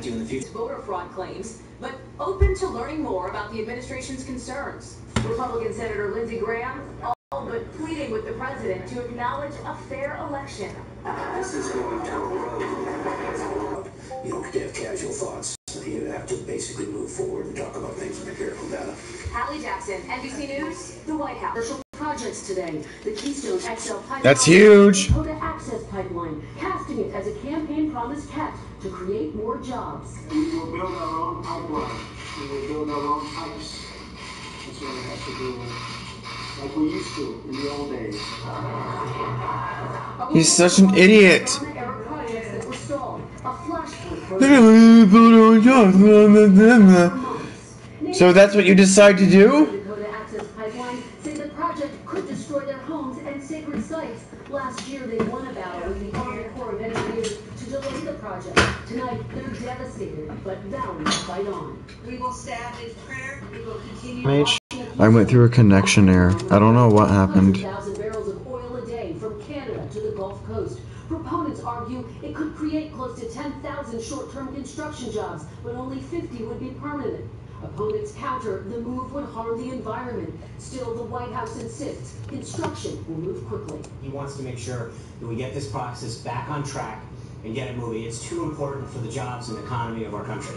impact you in the future. Voter fraud claims, but open to learning more about the administration's concerns. Republican Senator Lindsey Graham all but pleading with the president to acknowledge a fair election. This is going down the road. You don't have casual thoughts. You have to basically move forward and talk about things and be careful about it. Hallie Jackson, NBC News, the White House. Commercial projects today. The Keystone XL pipeline. That's huge. Dakota Access Pipeline, casting it as a campaign promise kept to create more jobs. We will build our own pipeline. We will build our own pipes. That's what we have to do, like we used to in the old days. He's such an idiot. So that's what you decide to do? Dakota Access Pipeline say the project could destroy their homes and sacred sites. Last year they won a battle with the Army Corps of Engineers to delay the project. Tonight they're devastated, but vowing to fight on. We will stand in prayer. We will continue. I went through a connection error. I don't know what happened. 100,000 barrels of oil a day from Canada to the Gulf Coast. Proponents argue it could create close to 10,000 short-term construction jobs, but only 50 would be permanent. Opponents counter the move would harm the environment. Still, the White House insists construction will move quickly. He wants to make sure that we get this process back on track and get it moving. It's too important for the jobs and economy of our country.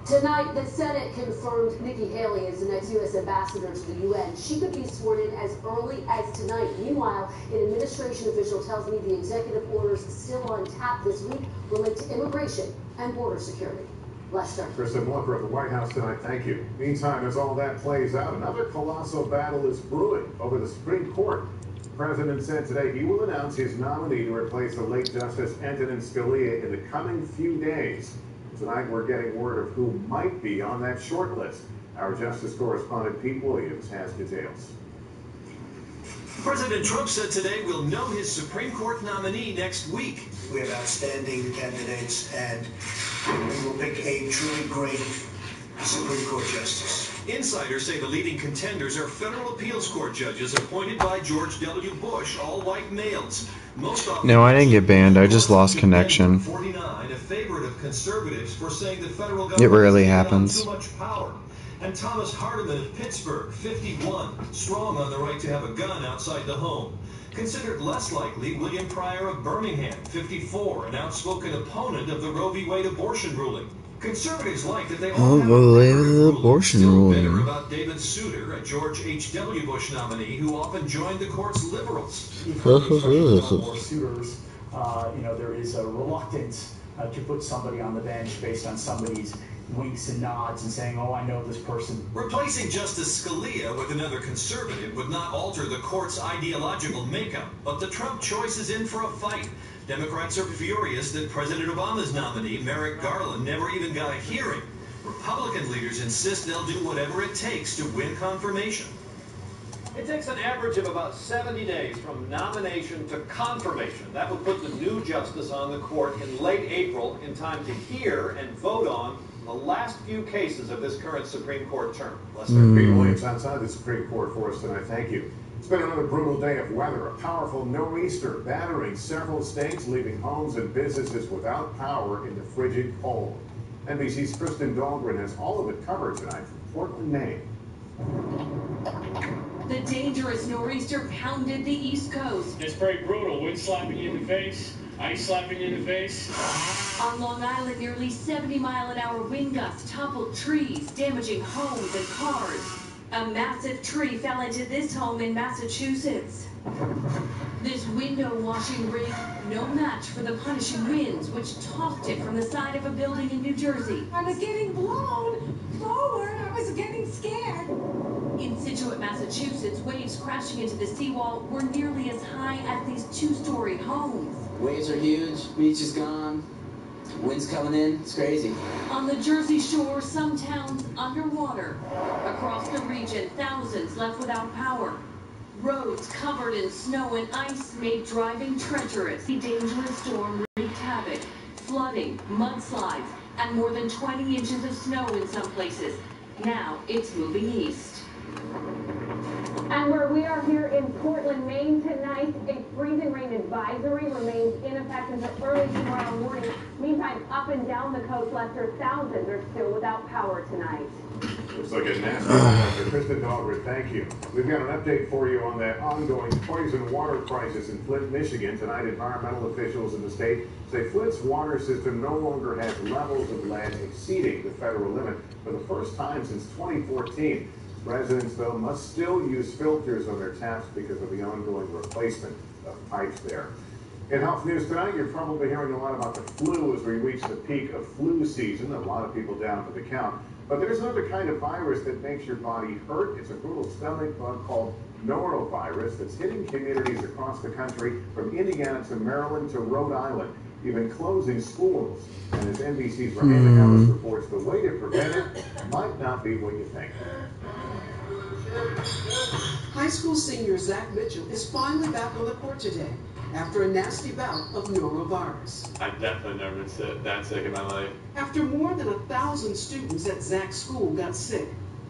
Tonight, the Senate confirmed Nikki Haley as the next U.S. ambassador to the UN. She could be sworn in as early as tonight. Meanwhile, an administration official tells me the executive orders still on tap this week relate to immigration and border security. Lester. Kristen Walker of the White House tonight, thank you. Meantime, as all that plays out, another colossal battle is brewing over the Supreme Court. The president said today he will announce his nominee to replace the late Justice Antonin Scalia in the coming few days. Tonight, we're getting word of who might be on that short list. Our justice correspondent Pete Williams has details. President Trump said today we'll know his Supreme Court nominee next week. We have outstanding candidates, and we will pick a truly great Supreme Court justice. Insiders say the leading contenders are federal appeals court judges appointed by George W. Bush, all white males. No, I didn't get banned. I just lost connection. 49, a favorite of conservatives for saying the federal It government rarely has happens. too much power. And Thomas Hardiman of Pittsburgh, 51, strong on the right to have a gun outside the home. Considered less likely, William Pryor of Birmingham, 54, an outspoken opponent of the Roe v. Wade abortion ruling. Conservatives like that they all have the abortion bitter ruling. about David Souter, a George H.W. Bush nominee who often joined the court's liberals. More suitors, there is a reluctance to put somebody on the bench based on somebody's winks and nods and saying, oh, I know this person. Replacing Justice Scalia with another conservative would not alter the court's ideological makeup, but the Trump choice is in for a fight. Democrats are furious that President Obama's nominee, Merrick Garland, never even got a hearing. Republican leaders insist they'll do whatever it takes to win confirmation. It takes an average of about 70 days from nomination to confirmation. That would put the new justice on the court in late April in time to hear and vote on the last few cases of this current Supreme Court term. Pete Williams outside the Supreme Court for us tonight. Thank you. It's been another brutal day of weather. A powerful nor'easter battering several states, leaving homes and businesses without power in the frigid cold. NBC's Kristen Dahlgren has all of it covered tonight from Portland, Maine. The dangerous nor'easter pounded the East Coast. It's pretty brutal. Wind slapping you in the face, ice slapping you in the face. On Long Island, nearly 70-mile-an-hour wind gusts toppled trees, damaging homes and cars. A massive tree fell into this home in Massachusetts. This window-washing rig, no match for the punishing winds, which tossed it from the side of a building in New Jersey. I was getting blown forward. I was getting scared. In Situate, Massachusetts, waves crashing into the seawall were nearly as high as these two-story homes. Waves are huge, beach is gone, wind's coming in, it's crazy. On the Jersey Shore, some towns underwater. Across the region, thousands left without power. Roads covered in snow and ice made driving treacherous. The dangerous storm wreaked havoc, flooding, mudslides, and more than 20 inches of snow in some places. Now it's moving east. And where we are here in Portland, Maine tonight, a freezing rain advisory remains in effect until early tomorrow morning. Meantime, up and down the coast, Lester, thousands are still without power tonight. Looks like a nasty one. Kristen Dahlgren, thank you. We've got an update for you on that ongoing poison water crisis in Flint, Michigan. Tonight, environmental officials in the state say Flint's water system no longer has levels of lead exceeding the federal limit for the first time since 2014. Residents, though, must still use filters on their taps because of the ongoing replacement of pipes there. In health news tonight, you're probably hearing a lot about the flu as we reach the peak of flu season. A lot of people down for the count. But there's another kind of virus that makes your body hurt. It's a brutal stomach bug called norovirus that's hitting communities across the country from Indiana to Maryland to Rhode Island, even closing schools. And as NBC's Raheem Ellis reports, the way to prevent it might not be what you think. High school senior Zach Mitchell is finally back on the court today after a nasty bout of norovirus. I've definitely never been that sick in my life. After more than 1,000 students at Zach's school got sick,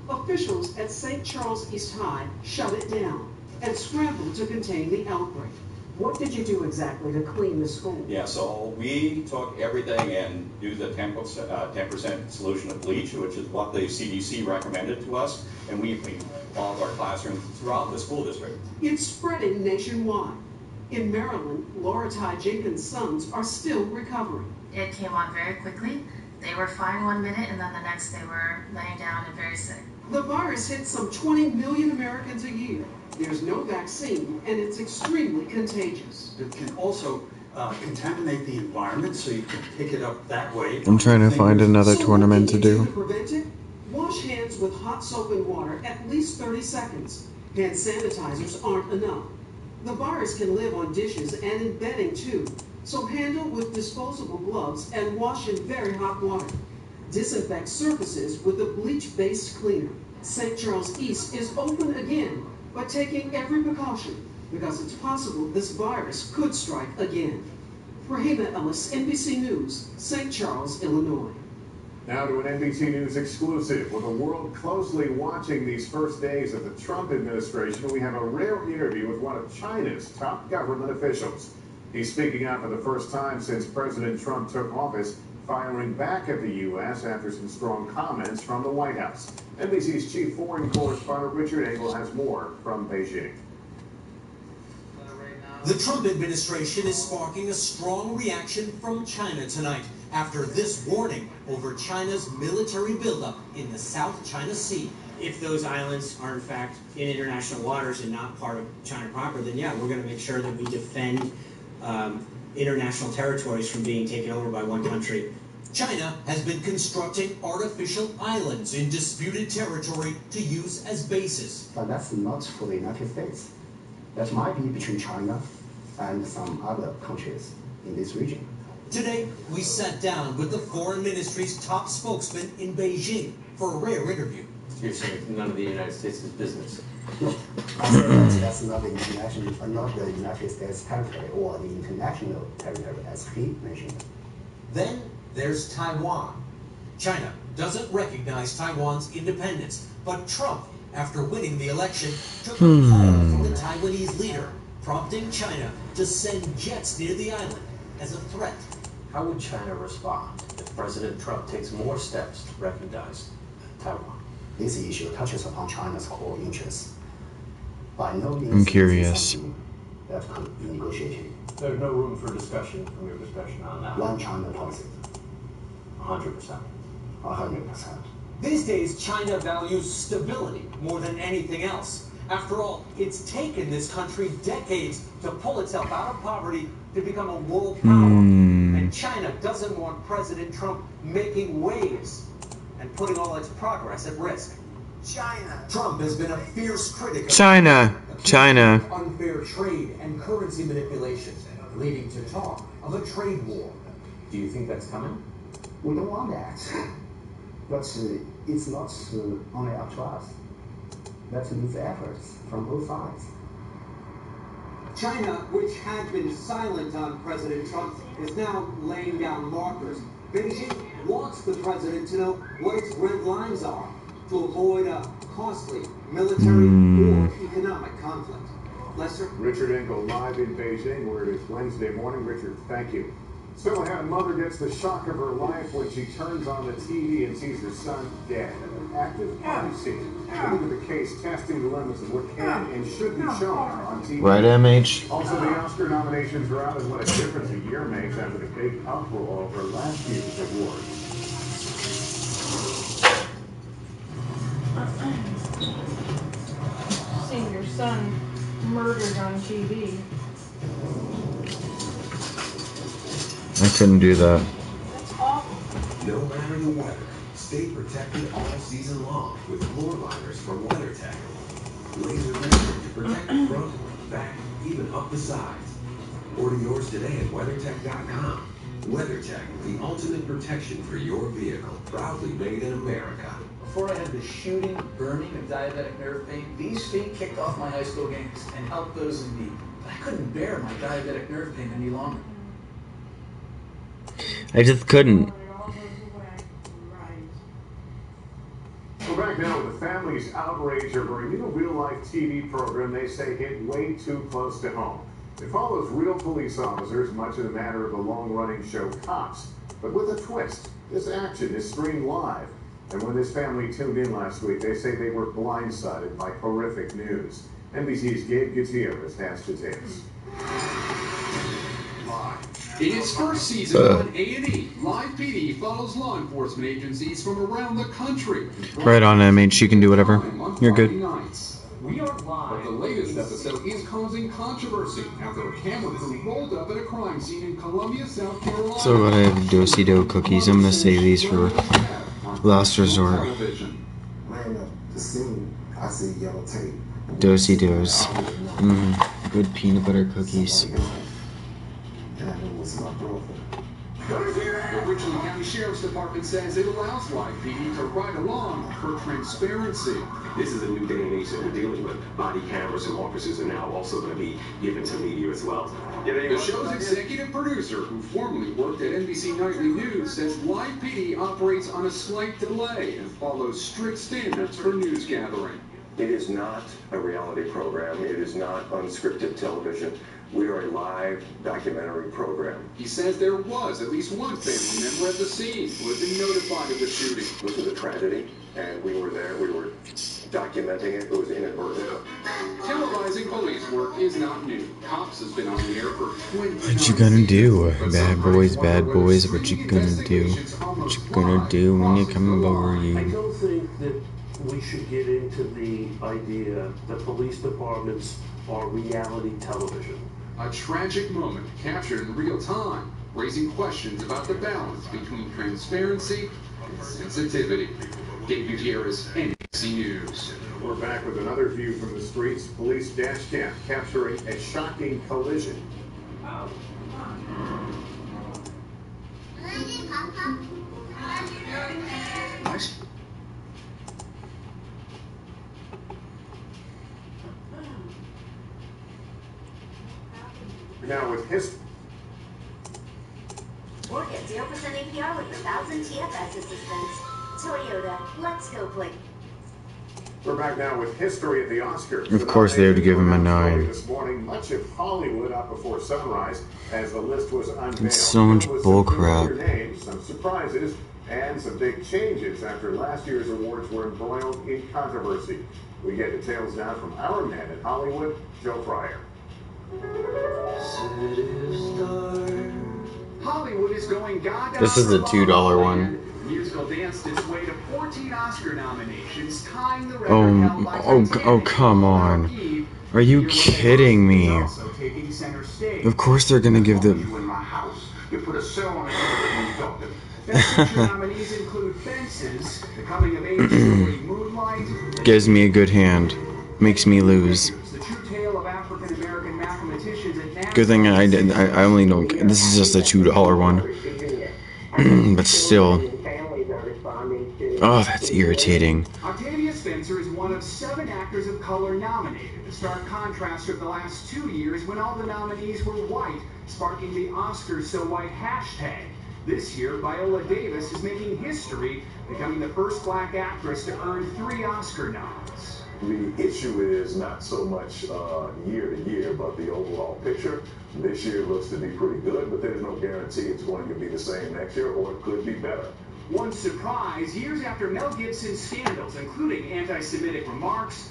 officials at St. Charles East High shut it down and scrambled to contain the outbreak. What did you do exactly to clean the school? Yeah, so we took everything and used a 10% solution of bleach, which is what the CDC recommended to us, and we cleaned all of our classrooms throughout the school district. It's spreading nationwide. In Maryland, Laura Ty Jenkins' sons are still recovering. It came on very quickly. They were fine 1 minute, and then the next they were laying down and very sick. The virus hits some 20 million Americans a year. There's no vaccine, and it's extremely contagious. It can also contaminate the environment, so you can pick it up that way. I'm trying to find another tournament to do. To prevent it, wash hands with hot soap and water at least 30 seconds. Hand sanitizers aren't enough. The virus can live on dishes and in bedding too, so handle with disposable gloves and wash in very hot water. Disinfect surfaces with a bleach-based cleaner. St. Charles East is open again, but taking every precaution because it's possible this virus could strike again. Rahima Ellis, NBC News, St. Charles, Illinois. Now to an NBC News exclusive. With the world closely watching these first days of the Trump administration, we have a rare interview with one of China's top government officials. He's speaking out for the first time since President Trump took office, firing back at the U.S. after some strong comments from the White House. NBC's chief foreign correspondent Richard Engel has more from Beijing. The Trump administration is sparking a strong reaction from China tonight after this warning over China's military buildup in the South China Sea. If those islands are in fact in international waters and not part of China proper, then yeah, we're going to make sure that we defend international territories from being taken over by one country. China has been constructing artificial islands in disputed territory to use as bases. But that's not for the United States. That might be between China and some other countries in this region. Today, we sat down with the Foreign Ministry's top spokesman in Beijing for a rare interview. You're saying none of the United States' business? No, I said that's not the United States territory or the international territory as he mentioned. Then there's Taiwan. China doesn't recognize Taiwan's independence, but Trump, after winning the election, took a call from the Taiwanese leader, prompting China to send jets near the island as a threat. How would China respond if President Trump takes more steps to recognize Taiwan? This issue touches upon China's core interests. By no means I'm curious. That could be negotiated. There's no room for discussion from your perspective on that. One China policy. 100%. 100%. These days, China values stability more than anything else. After all, it's taken this country decades to pull itself out of poverty to become a world power. And China doesn't want President Trump making waves and putting all its progress at risk. Trump has been a fierce critic of China. unfair trade and currency manipulation, leading to talk of a trade war. Do you think that's coming? We don't want that. But it's not only up to us. That needs efforts from both sides. China, which had been silent on President Trump, is now laying down markers. Beijing wants the president to know what its red lines are. to avoid a costly military or economic conflict. Lester? Richard Engel live in Beijing, where it is Wednesday morning. Richard, thank you. So a mother gets the shock of her life when she turns on the TV and sees her son dead at an active party scene. Look at the case testing the limits of what can and should be shown on TV. Right, MH? Also, the Oscar nominations are out, and what a difference a year makes after the big uproar over last year's awards. Seeing your son murdered on TV. I couldn't do that. That's awful. No matter the weather, stay protected all season long with floor liners from WeatherTech. Laser vision to protect the front, back, even up the sides. Order yours today at WeatherTech.com. WeatherTech, the ultimate protection for your vehicle. Proudly made in America. Before I had the shooting, burning of diabetic nerve pain, these feet kicked off my high school games and helped those in need. But I couldn't bear my diabetic nerve pain any longer. I just couldn't. We're back now with the family's outrage over a new real-life TV program they say hit way too close to home. It follows real police officers, much in the manner of the long-running show Cops. But with a twist, this action is streamed live. And when this family tuned in last week, they say they were blindsided by horrific news. NBC's Gabe Gutierrez has details. In its first season on A&E, Live PD follows law enforcement agencies from around the country. Right on, MH. You can do whatever. You're good. We are live. But the latest episode is causing controversy after a camera crew rolled up at a crime scene in Columbia, South Carolina. So I have Do-si-do cookies. I'm gonna save these for last resort. Ran up the scene, I see yellow tape. Do-si-dos. Good peanut butter cookies. And I knew it was my brother. The Richland County Sheriff's Department says it allows Live PD to ride along for transparency. This is a new day and age that we're dealing with. Body cameras and officers are now also going to be given to media as well. The show's executive producer, who formerly worked at NBC Nightly News, says Live PD operates on a slight delay and follows strict standards for news gathering. It is not a reality program. It is not unscripted television. We are a live documentary program. He says there was at least one family member at the scene who had been notified of the shooting. This was a tragedy, and we were there. We were documenting it. It was inadvertent. Televising police work is not new. Cops has been on the air for 20 years. What you gonna do? Bad boys, what you gonna do? What you gonna do when you come over I you? don't think that we should get into the idea that police departments are reality television. A tragic moment captured in real time, raising questions about the balance between transparency and sensitivity. Gabe Gutierrez, NBC News. We're back with another view from the streets. Police dash cam capturing a shocking collision. Now with history. Or get 0% APR with 1,000 TFS assistance. Toyota, let's go play. We're back now with history at the Oscars. Of course they would give him a 9. This morning, much of Hollywood up before sunrise as the list was unveiled. It's so much bullcrap. Names, some surprises, and some big changes after last year's awards were embroiled in controversy. We get details now from our man in Hollywood, Joe Fryer. Hollywood is going gaga. This is the $2 one. Musical danced its way to 14 Oscar nominations, tying the record held by Oh, come on. Are you kidding me? Of course they're gonna give the... You put a cell on it. Best Picture nominees include Fences, the coming-of-age story Moonlight, Gives me a good hand. Makes me lose. the true tale of African-American mathematicians at NASA. Good thing I only don't... This is just a $2 one. But still... Oh, that's irritating. Octavia Spencer is one of 7 actors of color nominated, a stark contrast with the last 2 years when all the nominees were white, sparking the Oscars So White hashtag. This year, Viola Davis is making history, becoming the first black actress to earn 3 Oscar nods. The issue is not so much year to year, but the overall picture. This year looks to be pretty good, but there's no guarantee it's going to be the same next year, or it could be better. One surprise, years after Mel Gibson's scandals, including anti-Semitic remarks,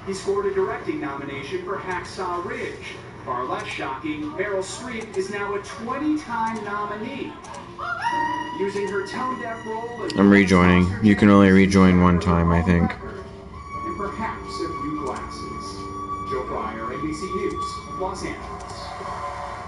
he scored a directing nomination for Hacksaw Ridge. Far less shocking, Meryl Streep is now a 20-time nominee. Using her tone-deaf role as I'm rejoining. You can only rejoin one time, I think. and perhaps a few glasses. Joe Fryer, ABC News, Los Angeles.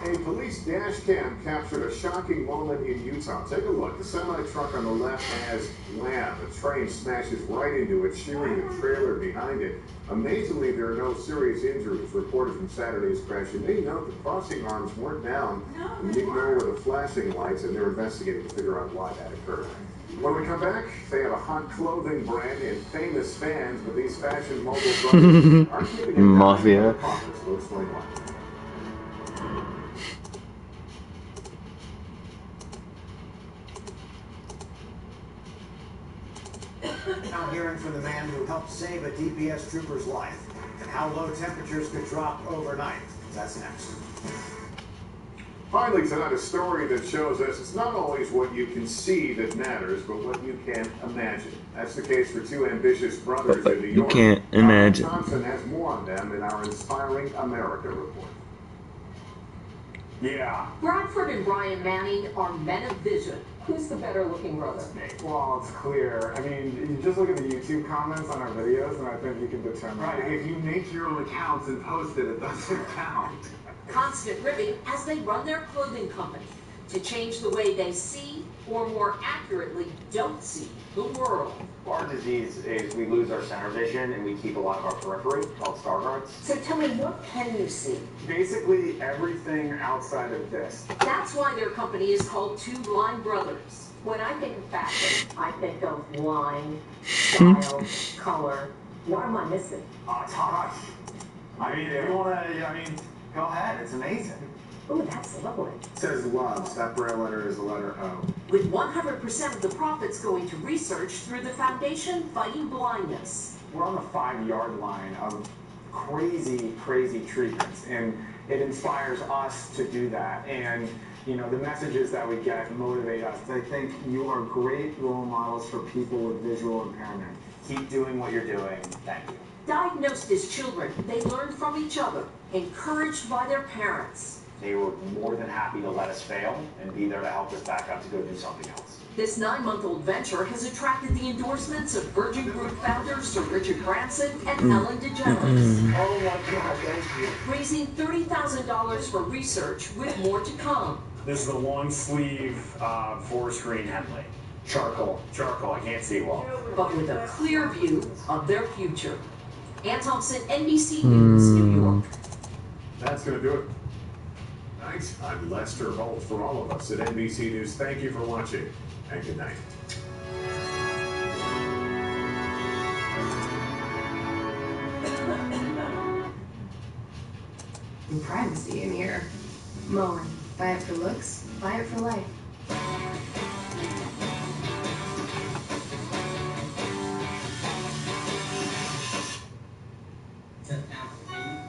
A police dash cam captured a shocking moment in Utah. Take a look. The semi-truck on the left has wham. The train smashes right into it, shearing the trailer behind it. Amazingly, there are no serious injuries reported from Saturday's crash. You may note the crossing arms weren't down. The ignore were the flashing lights, and they're investigating to figure out why that occurred. When we come back, they have a hot clothing brand and famous fans, but these fashion mogul brothers aren't keeping it Mafia. We'll explain why. Now hearing from the man who helped save a DPS trooper's life and how low temperatures could drop overnight. That's next. Finally tonight, a story that shows us it's not always what you can see that matters, but what you can imagine. That's the case for 2 ambitious brothers in New You York. can't imagine. Thompson has more on them in our Inspiring America report. Yeah. Bradford and Brian Manning are men of vision. Who's the better looking brother? Well, it's clear. I mean, you just look at the YouTube comments on our videos, and I think you can determine. Right, if you make your own accounts and post it, it doesn't count. Constant ribbing as they run their clothing company to change the way they see, or more accurately, don't see the world. Our disease is we lose our center vision and we keep a lot of our periphery, called Stargardt's. So tell me, what can you see? Basically everything outside of this. That's why their company is called Two Blind Brothers. When I think of fashion, I think of line, style, color. What am I missing? Touch. I mean, if you want to, go ahead. It's amazing. Ooh, that's lovely. It says loves. That braille letter is the letter O. With 100% of the profits going to research through the Foundation Fighting Blindness. We're on the 5-yard line of crazy, crazy treatments, and it inspires us to do that. And the messages that we get motivate us. I think you are great role models for people with visual impairment. Keep doing what you're doing. Thank you. Diagnosed as children, they learned from each other, encouraged by their parents. They were more than happy to let us fail and be there to help us back up to go do something else. This 9-month-old venture has attracted the endorsements of Virgin Group founder Sir Richard Branson and Ellen DeGeneres. Oh my God, thank you. Raising $30,000 for research with more to come. This is the long sleeve forest green Henley. Charcoal, I can't see well. But with a clear view of their future. Ann Thompson, NBC News, New York. That's going to do it. Thanks. I'm Lester Holt for all of us at NBC News. Thank you for watching, and good night. Privacy in here. Moen. Buy it for looks, buy it for life.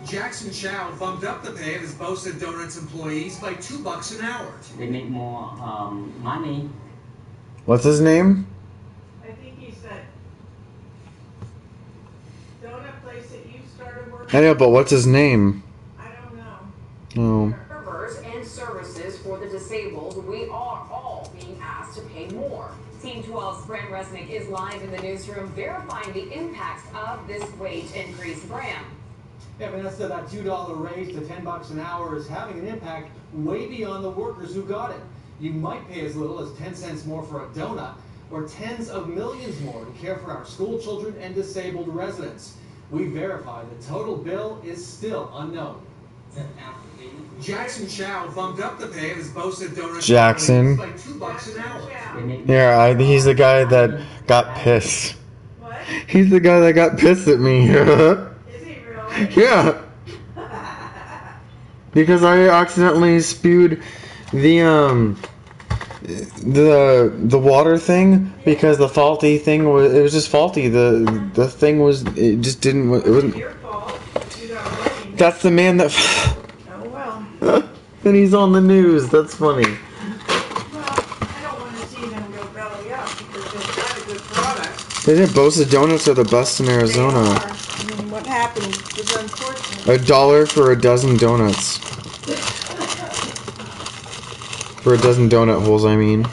Jackson Chow bumped up the pay of his Bosa Donuts employees by $2 an hour. They make more money. What's his name? I think he said donut place that you started working. I know, but what's his name? I don't know. Oh. Servers and services for the disabled, we are all being asked to pay more. Team 12's Bram Resnick is live in the newsroom verifying the impacts of this wage increase. Bram. Yeah, Vanessa, that $2 raise to $10 an hour is having an impact way beyond the workers who got it. You might pay as little as 10 cents more for a donut, or tens of millions more to care for our school children and disabled residents. We verify the total bill is still unknown. Jackson Chow bumped up the pay of his Bosa Donuts Jackson. by $2 an hour. Yeah, he's the guy that got pissed. What? He's the guy that got pissed at me. Is he really? Yeah. Because I accidentally spewed the the water thing, because the faulty thing was just faulty. The thing was, it just didn't, it wasn't. That's the man that. Oh well. And he's on the news. That's funny. Well, I don't want to see them go belly up because they've got a good product. They didn't Bosa Donuts are the best in Arizona. They are. I mean, what happened was unfortunate. $1 for a dozen donuts. For a dozen donut holes, I mean.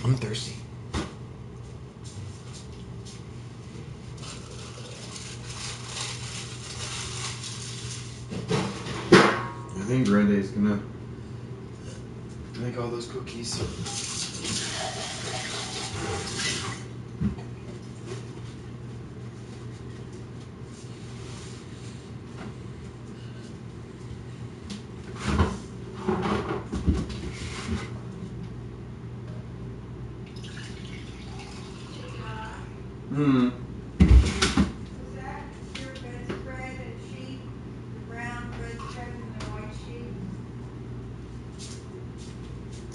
I'm thirsty. I think Grande's gonna make all those cookies.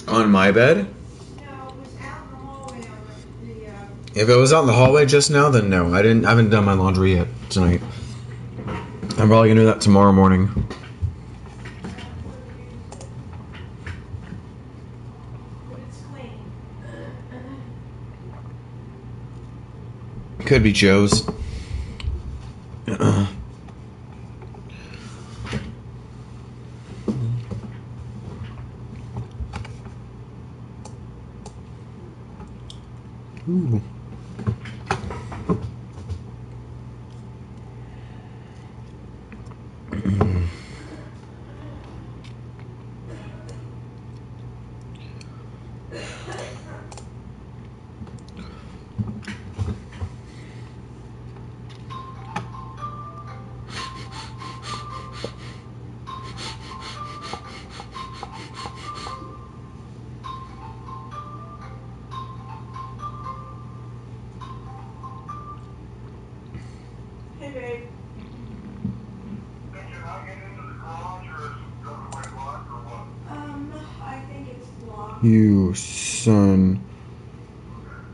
On my bed? If it was out in the hallway just now, then no. I haven't done my laundry yet tonight. I'm probably gonna do that tomorrow morning. Could be Joe's. Ooh. Hey, babe. I think it's blocked. You son.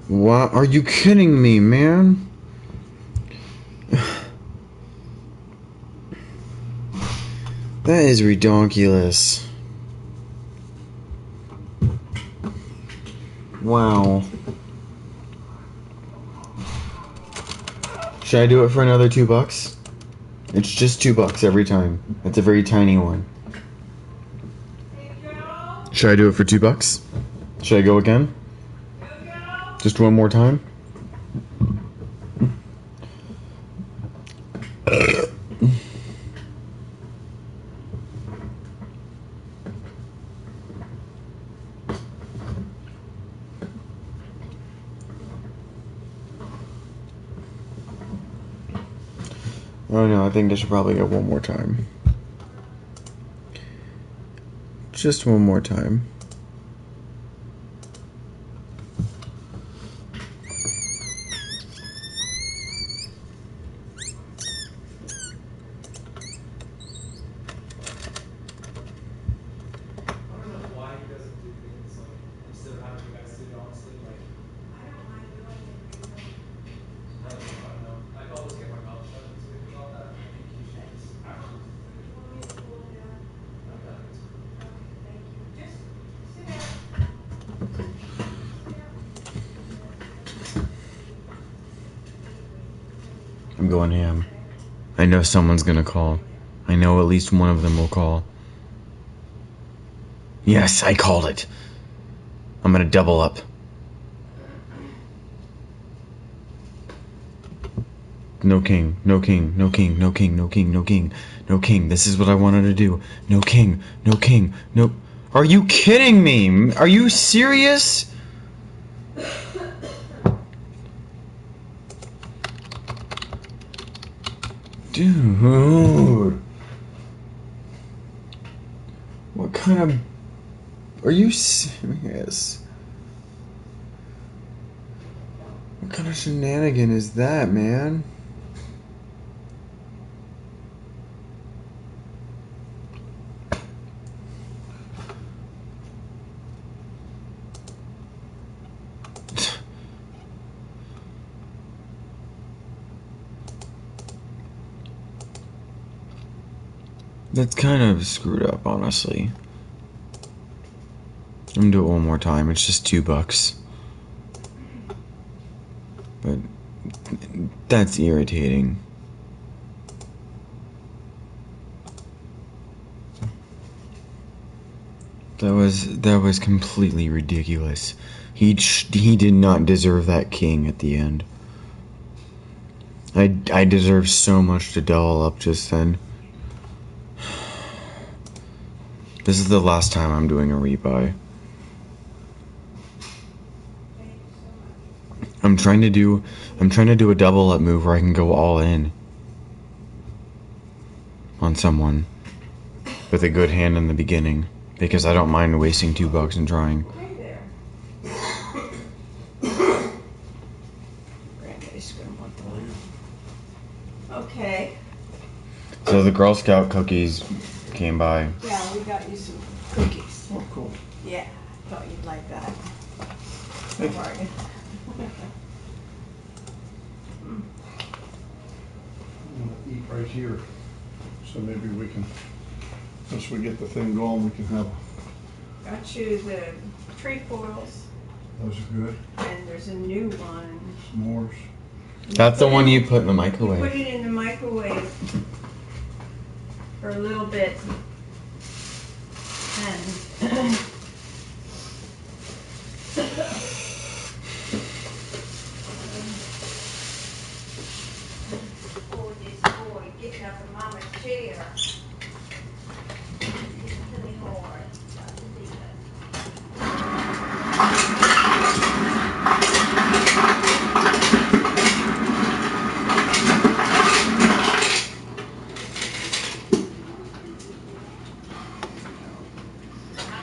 What? Are you kidding me, man? That is redonkulous. Wow. Should I do it for another $2? It's just $2 every time. It's a very tiny one. Should I do it for $2? Should I go again? Just one more time? Oh no, I think I should probably go one more time. Just one more time. I'm going ham. I know someone's gonna call. I know at least one of them will call. Yes, I called it. I'm gonna double up. No king, no king, no king, no king, no king, no king, no king. This is what I wanted to do. No king, no king, no... Are you kidding me? Are you serious? Dude. What kind of... Are you serious? What kind of shenanigan is that, man? That's kind of screwed up, honestly. I'm gonna do it one more time. It's just $2. But that's irritating. That was completely ridiculous. He did not deserve that king at the end. I deserve so much to double up just then. This is the last time I'm doing a rebuy. I'm trying to do a double up move where I can go all in on someone with a good hand in the beginning, because I don't mind wasting $2 and trying. Okay. So the Girl Scout cookies came by. Yeah, we got you some cookies. Oh, cool. Yeah, thought you'd like that. Thank you. Bargain. I'm gonna eat right here, so maybe we can, once we get the thing going, we can have. Got you the trefoils, Those are good. and there's a new one. S'mores. That's the one you put in the You microwave. put it in the microwave for a little bit, and oh, this boy getting up in Mama's chair. It's really hard. Got to do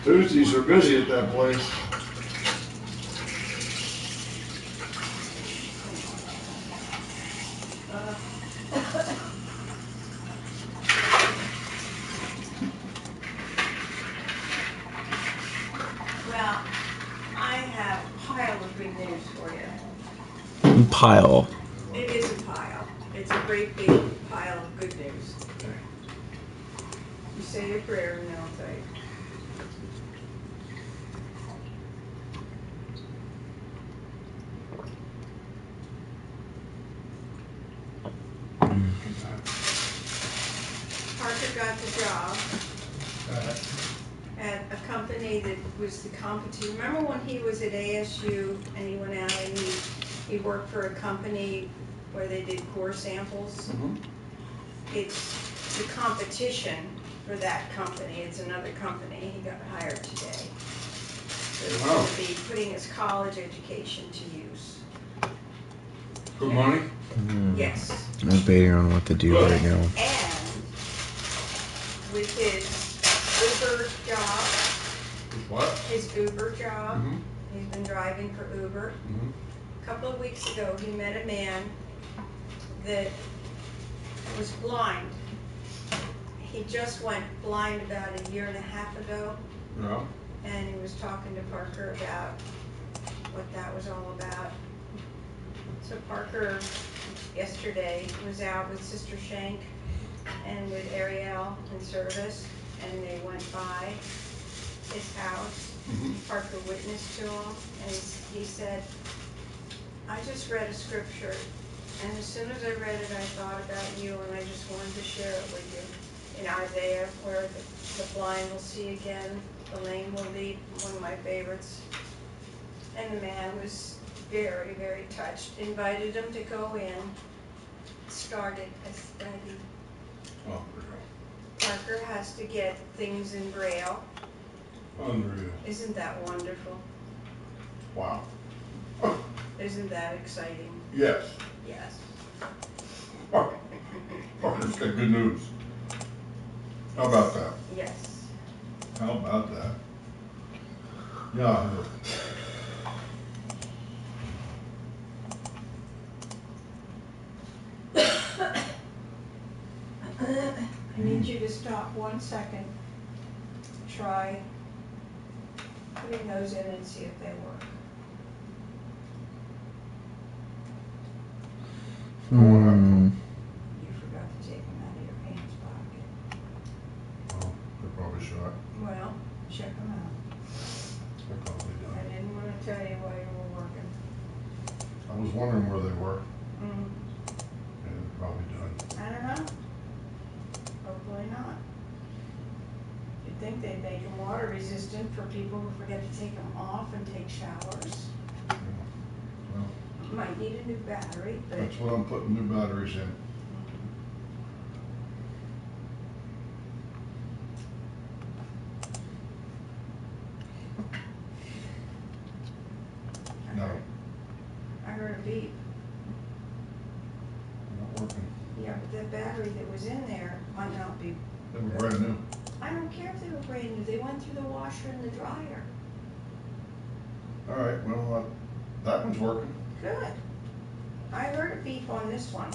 Tuesdays are busy at that place. Well, I have a pile of good news for you. Pile. It is a pile. It's a great big pile of good news. You say your prayer and then I'll tell you. Parker got the job at a company that was the competition. Remember when he was at ASU and he went out and he worked for a company where they did core samples? It's the competition for that company. It's another company. He got hired today. So he's going to be putting his college education to use. Good money? Yes. I'm debating on what to do right now. And with his Uber job, What? his Uber job, he's been driving for Uber. A couple of weeks ago, he met a man that was blind. He just went blind about a year and a half ago. Yeah. And he was talking to Parker about what that was all about. So Parker yesterday was out with Sister Shank and with Ariel in service, and they went by his house. Parker witnessed to him, and he said, I just read a scripture, and as soon as I read it, I thought about you, and I just wanted to share it with you. In Isaiah, where the blind will see again, the lame will leap, one of my favorites. And the man was very, very touched, invited him to go in, started a study. Oh, Parker has to get things in Braille. unreal. Isn't that wonderful? Wow. Isn't that exciting? Yes. Yes. Oh, Parker's got good news. How about that? Yes. How about that? Yeah. I need you to stop 1 second. Try putting those in and see if they work. You forgot to take them out of your pants pocket. Oh, they're probably shot. Well, check them out. They're probably done. I didn't want to tell you while you were working. I was wondering where they were. Mm. Yeah, they're probably done. I don't know. Hopefully not. You'd think they'd make them water resistant for people who forget to take them off and take showers. Well, You might need a new battery, but that's what I'm putting new batteries in. No, I heard a beep. not working. Yeah, but that battery that was in there might not be. They were brand new. I don't care if they were brand new. They went through the washer and the dryer. All right, well, that one's working. Good. I heard a beep on this one.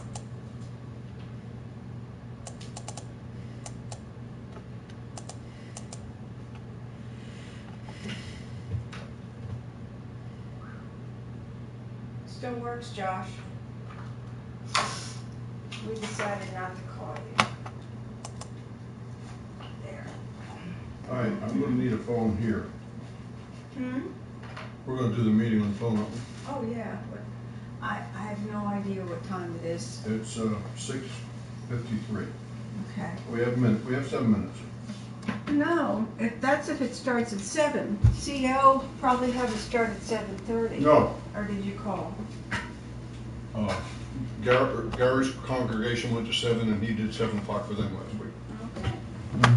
Still works, Josh. We decided not to call you. There. All right, I'm gonna need a phone here. Hmm? We're gonna do the meeting on the phone, aren't we? Oh, yeah, but I have no idea what time it is. It's 6:53. Okay. We have a minute. We have 7 minutes. No, that's if it starts at 7. CO probably have it start at 7:30. No. Or did you call? Gary's congregation went to 7, and he did 7 o'clock for them last week. Okay.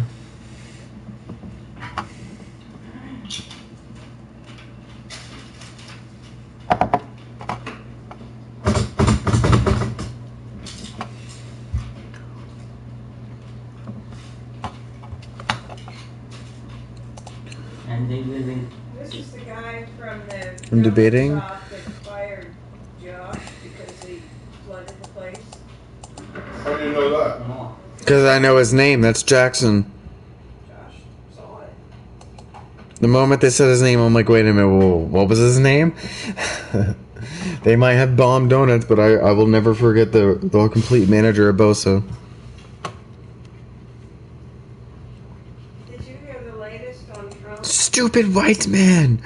And they live in. This is the guy from the I'm debating. shop that fired Josh because he flooded the place. How do you know that? Because I know his name. That's Jackson. Josh saw it. The moment they said his name, I'm like, wait a minute, whoa, what was his name? They might have bomb donuts, but I will never forget the complete manager of Bosa. Did you hear the latest on Trump? Stupid white man!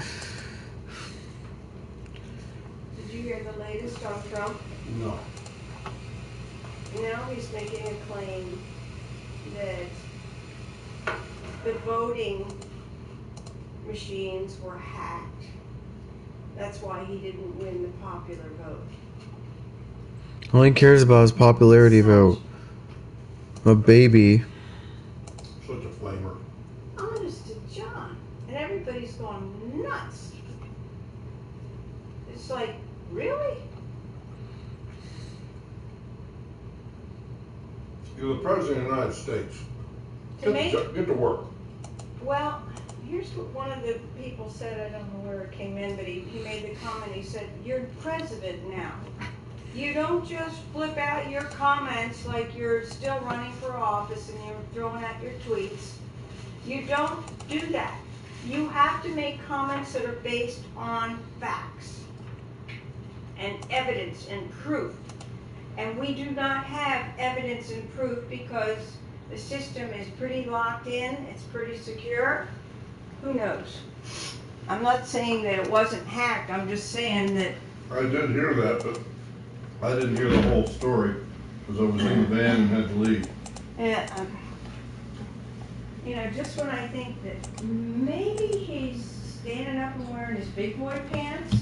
Did you hear the latest on Trump? No. Now he's making making a claim that the voting machines were hacked. That's why he didn't win the popular vote. All he cares about is popularity vote. A baby. Such a flamer. Honest to John. And everybody's going nuts. It's like, really? You're the president of the United States. Get to work. Well, here's what one of the people said. I don't know where it came in, but he made the comment. He said, "You're president now. You don't just flip out your comments like you're still running for office and you're throwing out your tweets. You don't do that. You have to make comments that are based on facts and evidence and proof. And we do not have evidence and proof because the system is pretty locked in. It's pretty secure. Who knows? I'm not saying that it wasn't hacked. I'm just saying that." I did hear that, but I didn't hear the whole story because I was in the van and had to leave. You know, just when I think that maybe he's standing up and wearing his big boy pants.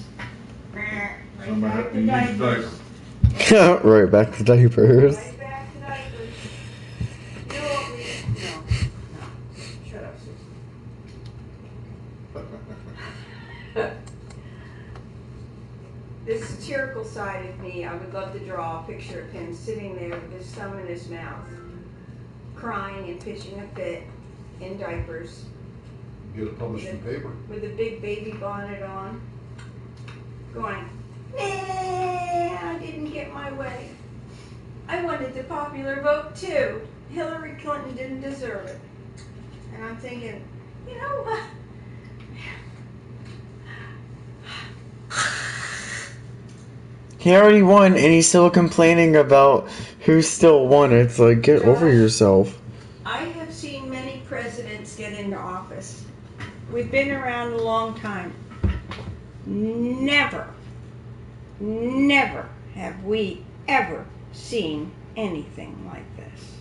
Somebody had to use diapers. Right back to diapers. Right back to diapers. You know what we... No. Shut up, Susan. The satirical side of me, I would love to draw a picture of him sitting there with his thumb in his mouth, crying and pitching a fit in diapers. Get it published in paper. With a big baby bonnet on, going, I didn't get my way. I wanted the popular vote too. Hillary Clinton didn't deserve it. And I'm thinking, you know what? He already won, and he's still complaining about who still won. It's like, get over yourself. I have seen many presidents get into office. We've been around a long time. Never have we ever seen anything like this.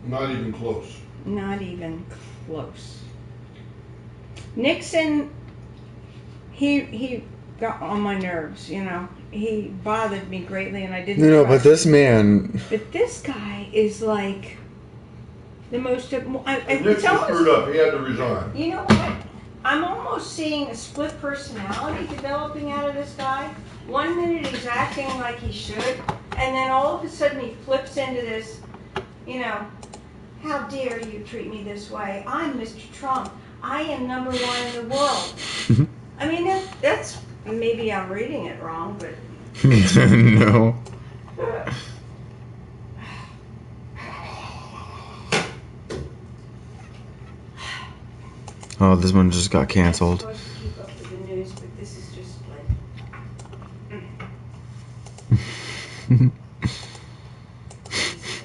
Not even close. Not even close. Nixon, he got on my nerves, you know. He bothered me greatly, and I didn't. No, but this man. But this guy is like the most. Nixon screwed up. He had to resign. You know what? I'm almost seeing a split personality developing out of this guy. 1 minute he's acting like he should, and then all of a sudden he flips into this, you know, how dare you treat me this way? I'm Mr. Trump. I am #1 in the world. I mean, that's, maybe I'm reading it wrong, but... No. Oh, this one just got canceled. I'm supposed to keep up with the news, but this is just like...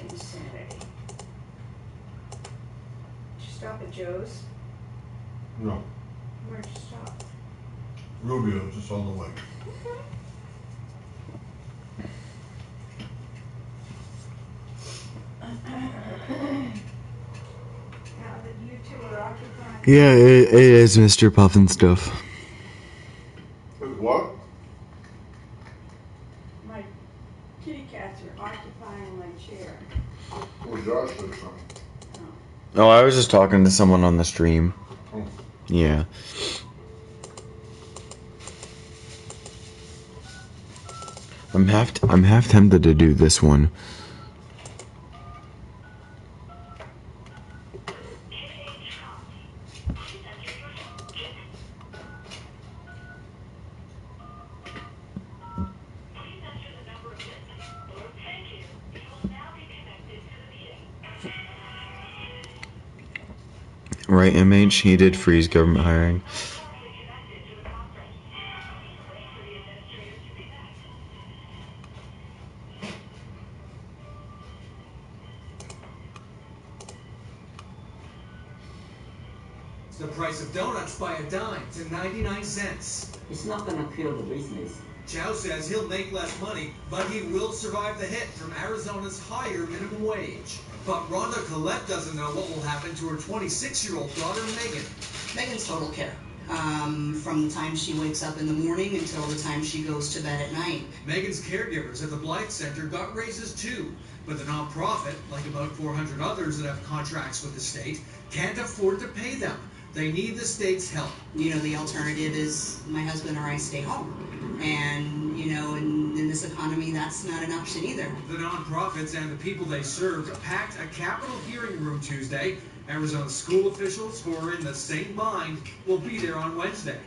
insanity. Did you stop at Joe's? No. Where'd you stop? Rubio's just on the way. Now that you two are occupying... Yeah, it is Mr. Puffin stuff. What? My kitty cats are occupying my chair. Well, Josh did something. Oh, I was just talking to someone on the stream. Oh. Yeah. I'm half tempted to do this one. Right, MH? He did freeze government hiring. The price of donuts by a dime to 99 cents. It's not gonna kill the business. Chow says he'll make less money, but he will survive the hit from Arizona's higher minimum wage. But Rhonda Collette doesn't know what will happen to her 26-year-old daughter, Megan. Megan's total care. From the time she wakes up in the morning until the time she goes to bed at night. Megan's caregivers at the Blythe Center got raises too, but the nonprofit, like about 400 others that have contracts with the state, can't afford to pay them. They need the state's help. You know, the alternative is my husband or I stay home. And, you know, in this economy, that's not an option either. The nonprofits and the people they serve packed a Capitol hearing room Tuesday. Arizona school officials who are in the same mind will be there on Wednesday.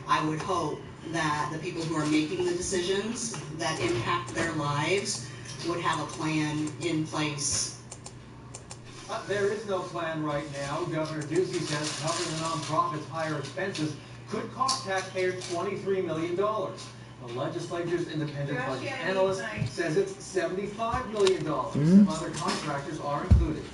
I would hope that the people who are making the decisions that impact their lives would have a plan in place. There is no plan right now. Governor Ducey says helping the nonprofits higher expenses could cost taxpayers $23 million. The legislature's independent budget analyst says it's $75 million. Some other contractors are included.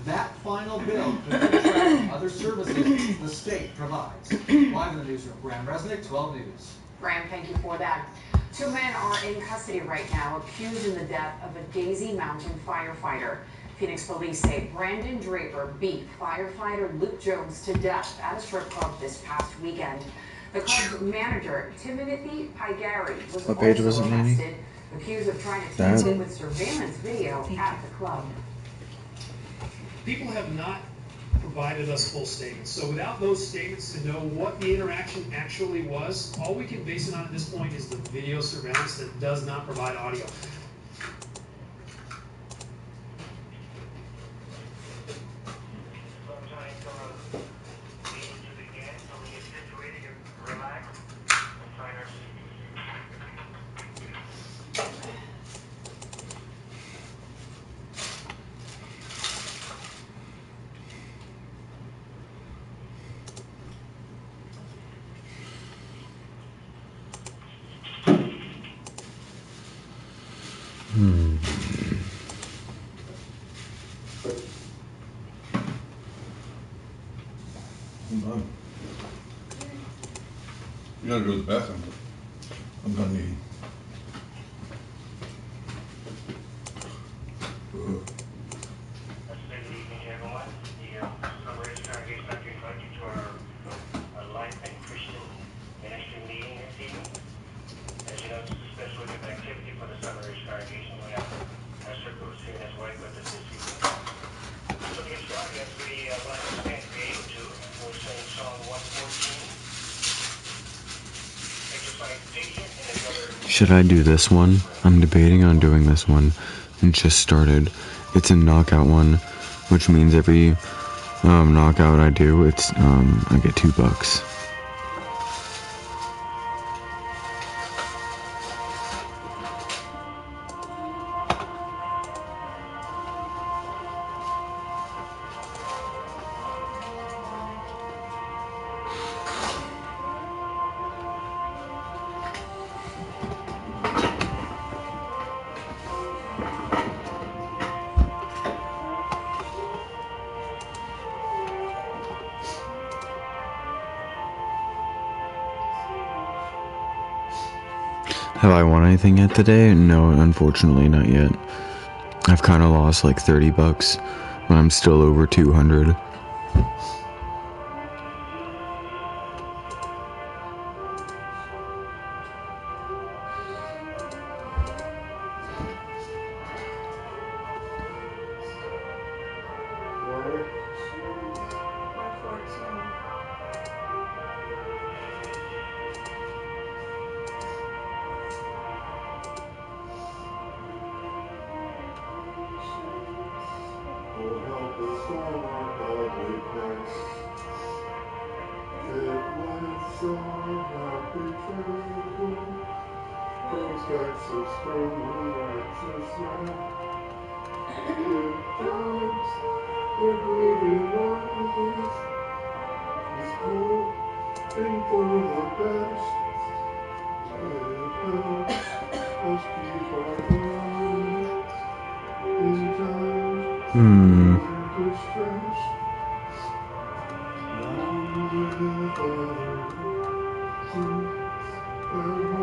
That final bill could contract other services the state provides. Live in the newsroom, Graham Resnick, 12 News. Graham, thank you for that. 2 men are in custody right now, accused in the death of a Daisy Mountain firefighter. Phoenix police say Brandon Draper beat firefighter Luke Jones to death at a strip club this past weekend. The club's manager, Timothy Pygary, was also arrested, accused of trying to tamper with surveillance video at the club. People have not provided us full statements. So without those statements to know what the interaction actually was, all we can base it on at this point is the video surveillance that does not provide audio. I'm done. You gotta go to the bathroom. I'm done eating. Should I do this one? I'm debating on doing this one. It just started. It's a knockout one, which means every knockout I do, it's I get $2. Have I won anything yet today? No, unfortunately not yet. I've kind of lost like $30, but I'm still over 200.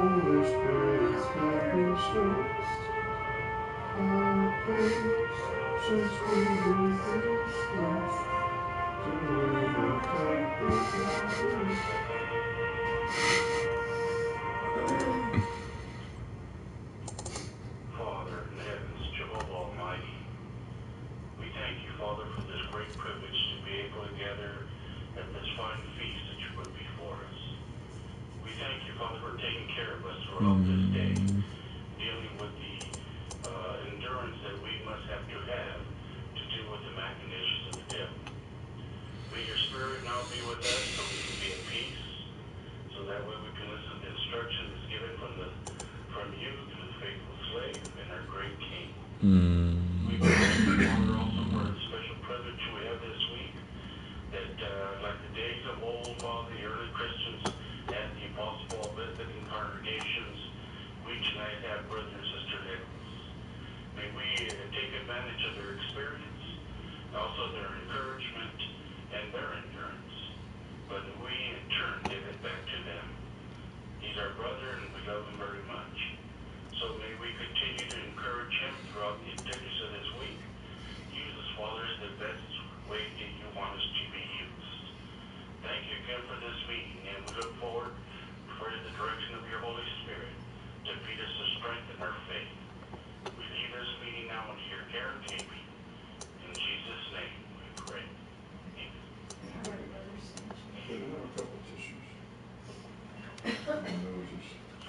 Holy Spirit. Father in heavens, Jehovah Almighty, we thank you, Father, for this great privilege to be able to gather at this fine feast that you put before us. We thank you, Father, for taking care of us throughout this day, dealing with the endurance that we must have to deal with the machinations of the devil. May your spirit now be with us so we can be at peace, so that way we can listen to the instructions given from you through the faithful slave and our great King. We thank you, Father, also for the special privilege we have this week, that like the days of old, Father, the early Christians had the Apostle Paul visiting congregations, we tonight have brother and sister Nicholas. May we take advantage of their experience, also their encouragement and their endurance, but we in turn give it back to them. He's our brother and we love him very much. So may we continue to encourage him throughout the activities of this week. Use us, Father, as the best way that you want us to be used. Thank you again for this meeting, and we look forward for the direction of your Holy Spirit to feed us to strengthen our faith. We leave this meeting now into your care and keeping. In Jesus' name we pray. So,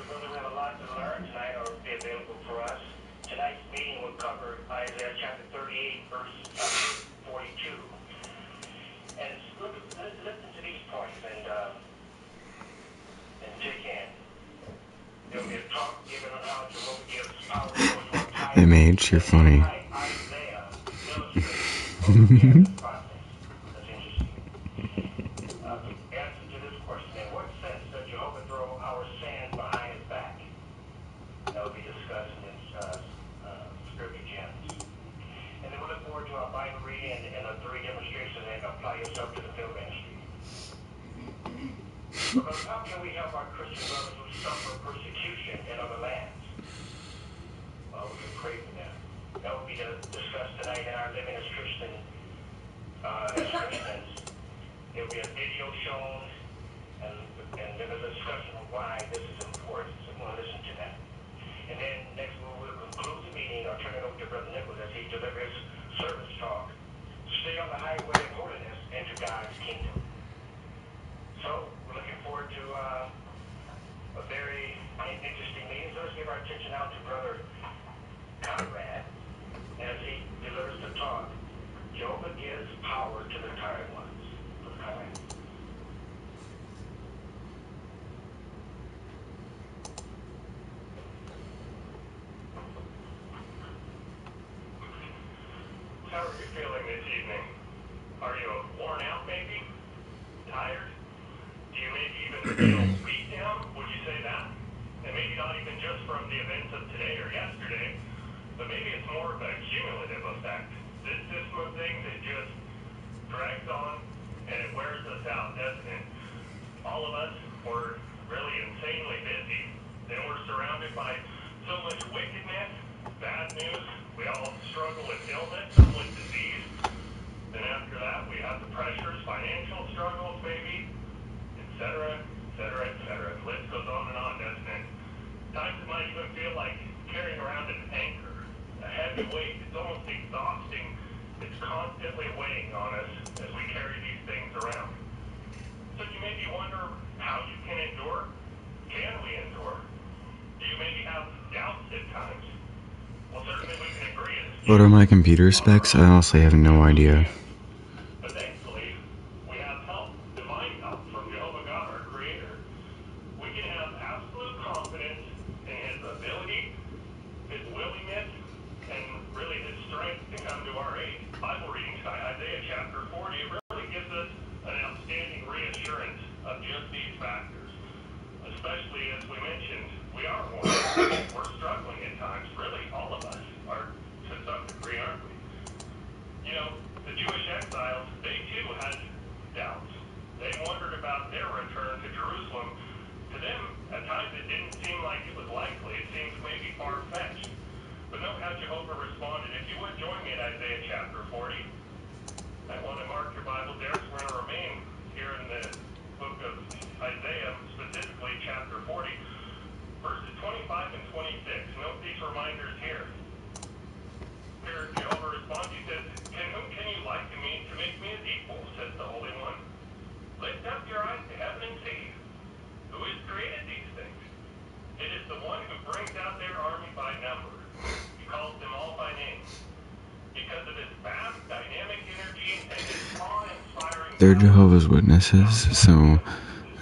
brother, we have a lot to learn tonight or be available for us. Tonight's meeting will cover Isaiah chapter 38, verse 42. And listen to these points and take in. There will be a talk given on how Jehovah gives power to those who are tired. MH, you're funny. Isaiah illustrates the process. That's interesting. Answer to this question: in what sense does Jehovah throw our sins behind his back? That will be discussed in Scripture Gems. And then we look forward to our Bible reading and the 3 demonstrations and apply yourself to the field ministry. Because how can we help our Christian brothers who suffer persecution in other lands? Well, we can pray for them. That will be discussed tonight in our Living as Christians. There will be a video shown and there is a discussion of why this is important. So we'll listen to that. And then next we will conclude the meeting. I'll turn it over to Brother Nicholas as he delivers service talk. Stay on the highway of holiness into God's kingdom. So we're looking forward to a very interesting meeting. So let's give our attention now to Brother Conrad as he delivers the talk. Jehovah gives power to the tired ones. Brother Conrad. How are you feeling this evening? Are you worn out maybe? Tired? Do you maybe even feel beat down? Would you say that? And maybe not even just from the events of today or yesterday, but maybe it's more of a cumulative effect. This system of things, it just drags on and it wears us out, doesn't it? All of us, we're really insanely busy. Then we're surrounded by so much wickedness, bad news. We all struggle with illness, some with disease. Then after that, we have the pressures, financial struggles maybe, etc., etc., etc. The list goes on, doesn't it? Times it might even feel like carrying around an anchor, a heavy weight. It's almost exhausting. It's constantly weighing on us as we carry these things around. So you maybe wonder how you can endure. Can we endure? Do you maybe have doubts at times? Well, certainly we can agree. What are my computer specs? I honestly have no idea. But thankfully, we have help, divine help from Jehovah God, our Creator. We can have absolute confidence in His ability, His willingness, and really His strength to come to our aid. Bible reading tonight, Isaiah chapter 40, it really gives us an outstanding reassurance of just these factors. Especially as we mentioned, we are one. We're struggling at times. Really, all of us are to some degree, aren't we? You know, the Jewish exiles, they too had doubts. They wondered about their return to Jerusalem. To them, at times it didn't seem like it was likely. It seemed maybe far-fetched. But note how Jehovah responded. If you would join me in Isaiah chapter chapter 40. I want to mark your Bible there. We're going to remain here in the book of Isaiah, specifically chapter 40, verses 25 and 26. Note these reminders here. Here Jehovah responds, he says, whom can you liken me to make me as equal, says the Holy One. Lift up your eyes to heaven and see. Who has created these things? It is the one who brings out their army by number. He calls them all by name. Because of his vast dynamic energy and his awe-inspiring... They're Jehovah's Witnesses, so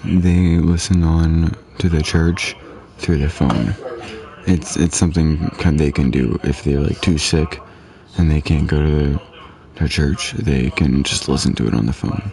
they listen on to the church through the phone. It's something they can do if they're like too sick and they can't go to the church. They can just listen to it on the phone.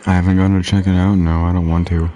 I haven't gone to check it out. No, I don't want to.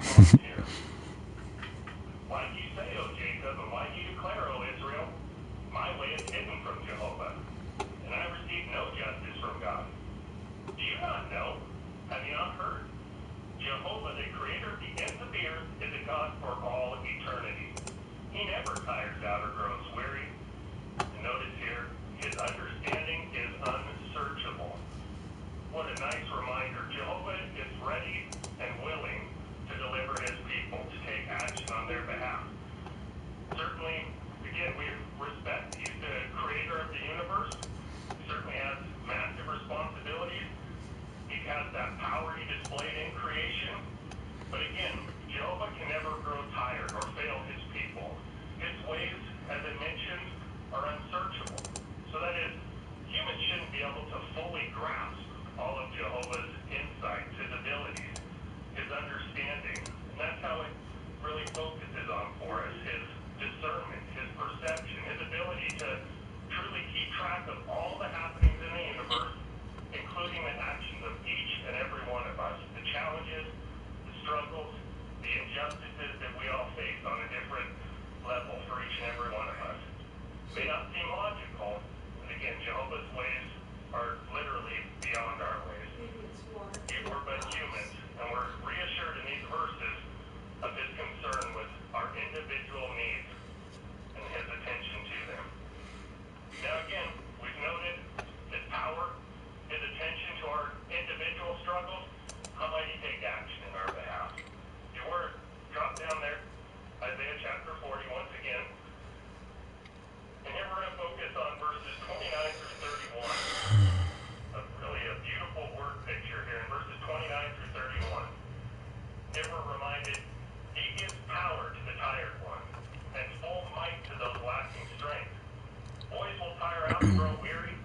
crowds grow weary,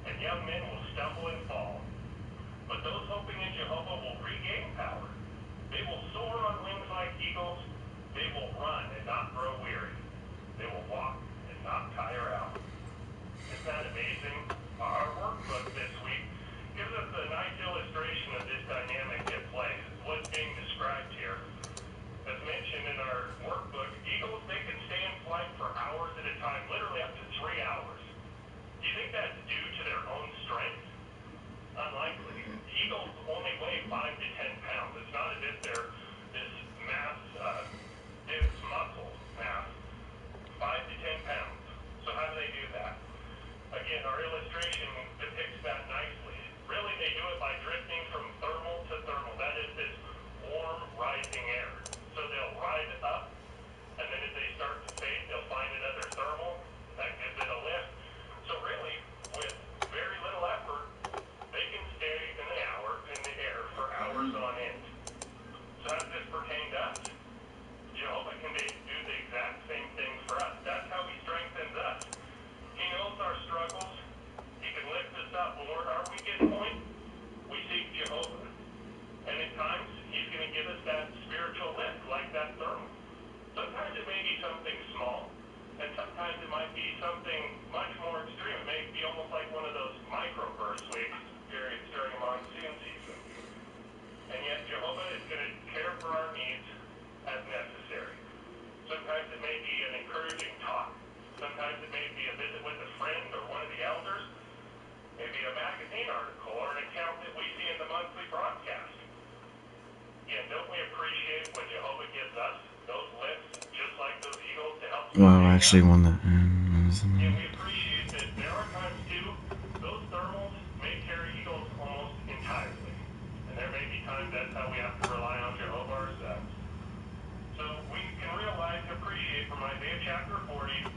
and young men will stumble and fall. But those hoping in Jehovah will regain power. They will soar on wings like eagles. They will run and not grow weary. They will walk and not tire out. Isn't that amazing? Our workbook this week gives us a nice illustration of this dynamic at play. What's being described here. As mentioned in our workbook, eagles, they can stay in flight for hours at a time, literally up to 3 hours. Do you think that's due to their own strength? Unlikely. Eagles only weigh 5 to 10 pounds. It's not as if they're this mass, this muscle mass, 5 to 10 pounds. So how do they do that? Again, our illustration depicts that nicely. Really, they do it by drifting from thermal to thermal. That is this warm, rising air. So they'll rise up, and then as they start to fade, they'll find another thermal. That gives it a lift. So really, with very little effort, they can stay in the air for hours on end. So how does this pertain to us? Jehovah can do the exact same thing for us. That's how he strengthens us. He knows our struggles. He can lift us up. When we're at our weakest point, we seek Jehovah. And at times, he's going to give us that spiritual lift, like that thermal. Sometimes it may be something small, and sometimes it might be something much more extreme. It may be almost like one of those microbursts we experience during a monsoon season. And yet, Jehovah is going to care for our needs as necessary. Sometimes it may be an encouraging talk. Sometimes it may be a visit with a friend or one of the elders. Maybe a magazine article or an account that we see in the monthly broadcast. Yeah, don't we appreciate what Jehovah gives us? Those lifts, just like those eagles, to help. Wow, I actually won that. Yeah, we appreciate that there are times too, those thermals may carry eagles almost entirely. And there may be times that's how we have to rely on Jehovah ourselves. So we can realize and appreciate from Isaiah chapter 40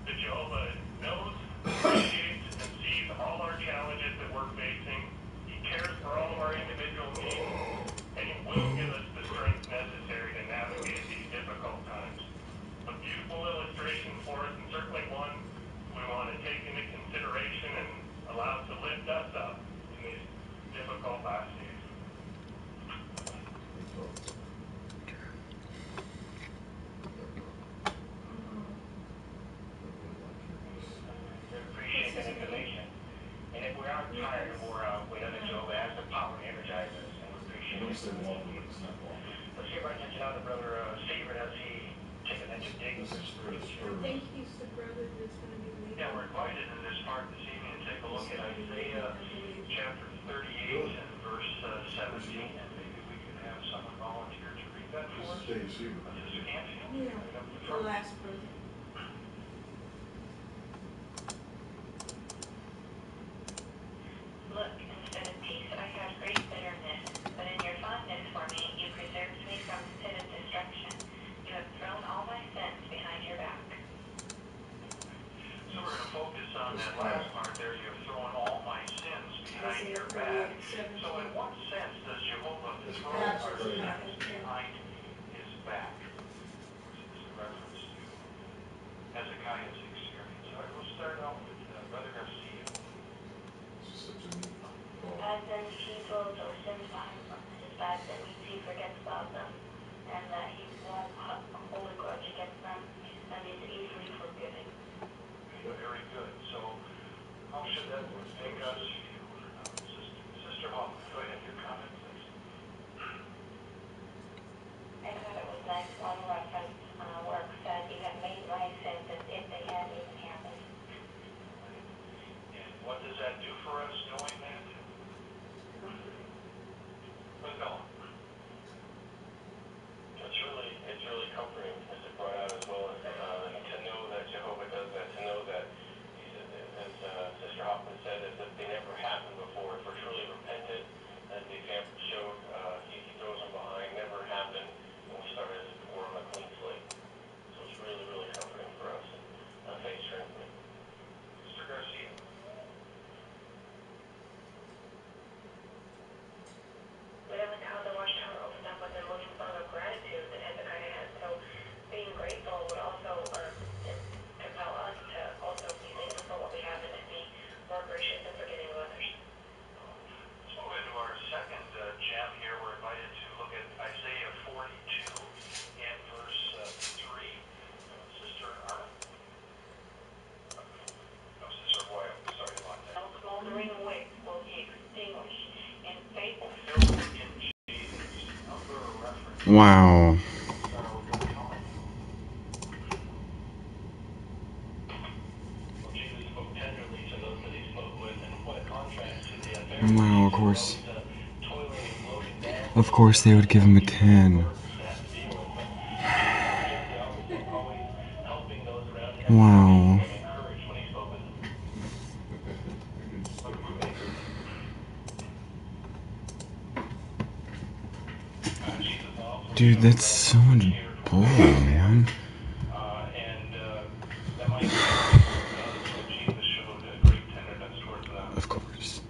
that Jehovah knows, appreciates, and sees all our challenges that we're facing. He cares for all of our individual needs, and he will give us the strength necessary to navigate these difficult times. A beautiful illustration for us, and certainly one we want to take into consideration and allow to lift us up in these difficult last days. Appreciate that information. And if we are tired or we know that Jehovah has the power to energize us, and we appreciate it. Let's give our attention out to Brother Seaver as he takes an into dig with his spiritual. I think he's the brother that's going to be leading. Yeah, we're invited in this part this evening to take a look at Isaiah chapter 38 and verse 17, and maybe we could have someone volunteer to read that for us. Sister Canfield? Yeah, the last brother. Look, instead of peace I had great bitterness, but in your fondness for me you preserved me from the pit of destruction. You have thrown all my sins behind your back. So we're going to focus on that last part there. You have thrown all my sins behind your back. So in what sense does Jehovah throw our sins behind his back? This is a reference to Hezekiah's experience. All right, we'll start out with Brother Garcia. And then he throws those sins behind his back. That means he forgets about them, and that he won't hold a grudge against them, and is easily forgiving. Very good. So how should that make us feel? Sister Hoffman, go ahead, your comment, please. I thought it was nice one reference where it said you have made my sins as if they hadn't even happened. And what does that do for us, knowing that? Brother Bella. It's really comforting, as it brought out as well, to know that Jehovah does that, to know that, as Sister Hoffman said, as if they never happened before. If we're truly repentant, as the example showed, he throws them behind, never happened, and we start as if we're on a clean slate. So it's really, really comforting for us, and faith strengthening. Mr. Garcia. But I like how the watchtower opened up with an emotional song of gratitude that Hezekiah had. So being grateful Wow. Wow, of course. Of course they would give him a 10. Wow. Dude, that's so much bull, man. Of course.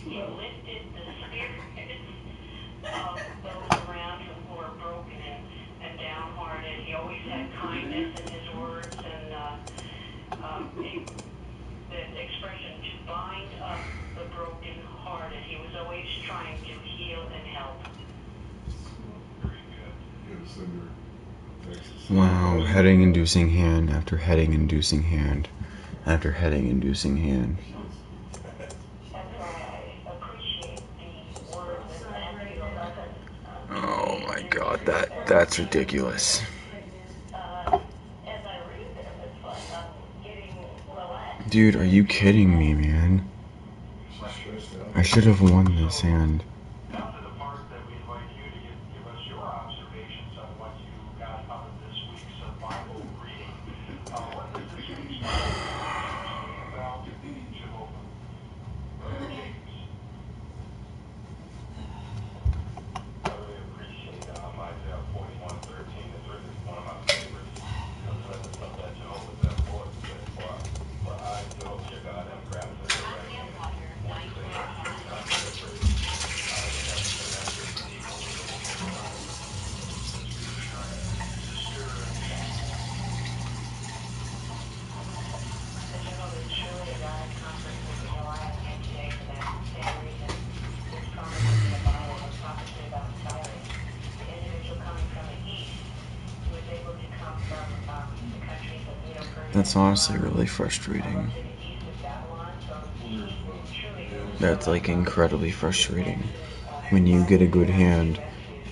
He lifted the spirits of those around him who are broken and downhearted. He always had kindness in his words and the expression to bind up the broken-hearted. He was always trying to heal and help. Wow, headache-inducing hand after headache-inducing hand after headache-inducing hand. Oh my god, that's ridiculous. Dude, are you kidding me, man? I should have won this hand. That's honestly really frustrating. That's like incredibly frustrating when you get a good hand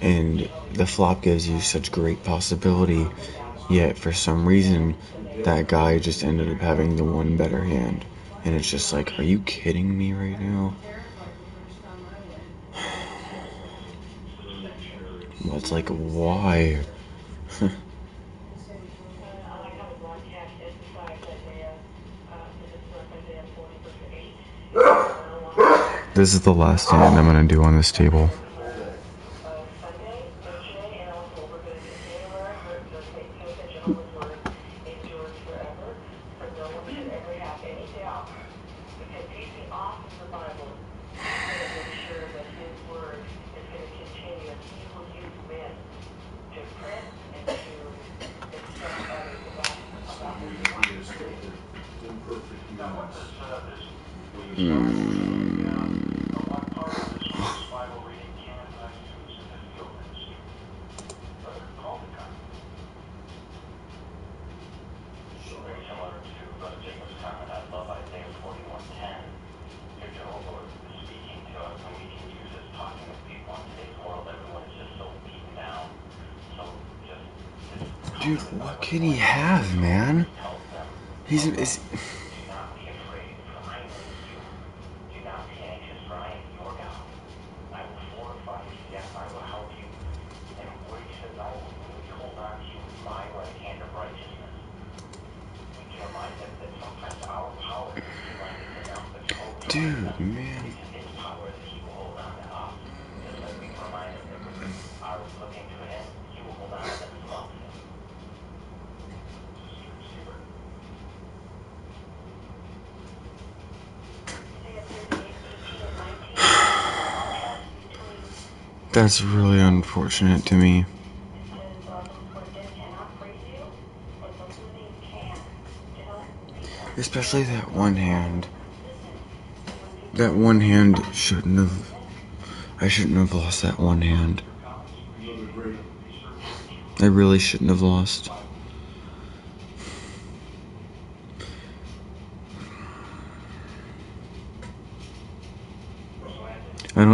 and the flop gives you such great possibility, yet for some reason that guy just ended up having the one better hand, and it's just like, are you kidding me right now? Well, it's like, why? This is the last hand I'm gonna do on this table. Dude, what can he have, man? He's dude, man. That's really unfortunate to me. Especially that one hand. That one hand shouldn't have... I shouldn't have lost that one hand. I really shouldn't have lost.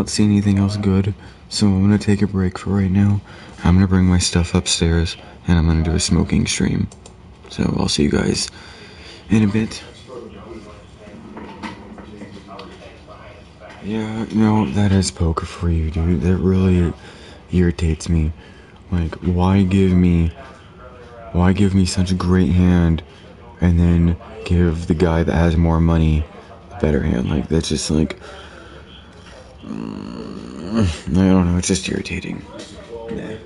don't see anything else good, so I'm gonna take a break for right now. I'm gonna bring my stuff upstairs, and I'm gonna do a smoking stream. So I'll see you guys in a bit. Yeah, no, that is poker for you, dude. That really irritates me. Like, why give me such a great hand, and then give the guy that has more money a better hand? Like, that's just like, I don't know, it's just irritating. Yeah.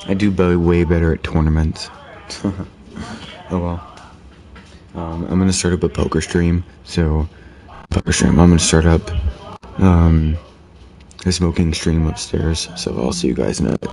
I do way better at tournaments. Oh well. I'm gonna start up a poker stream, so, I'm gonna start up, a smoking stream upstairs, so I'll see you guys in a bit.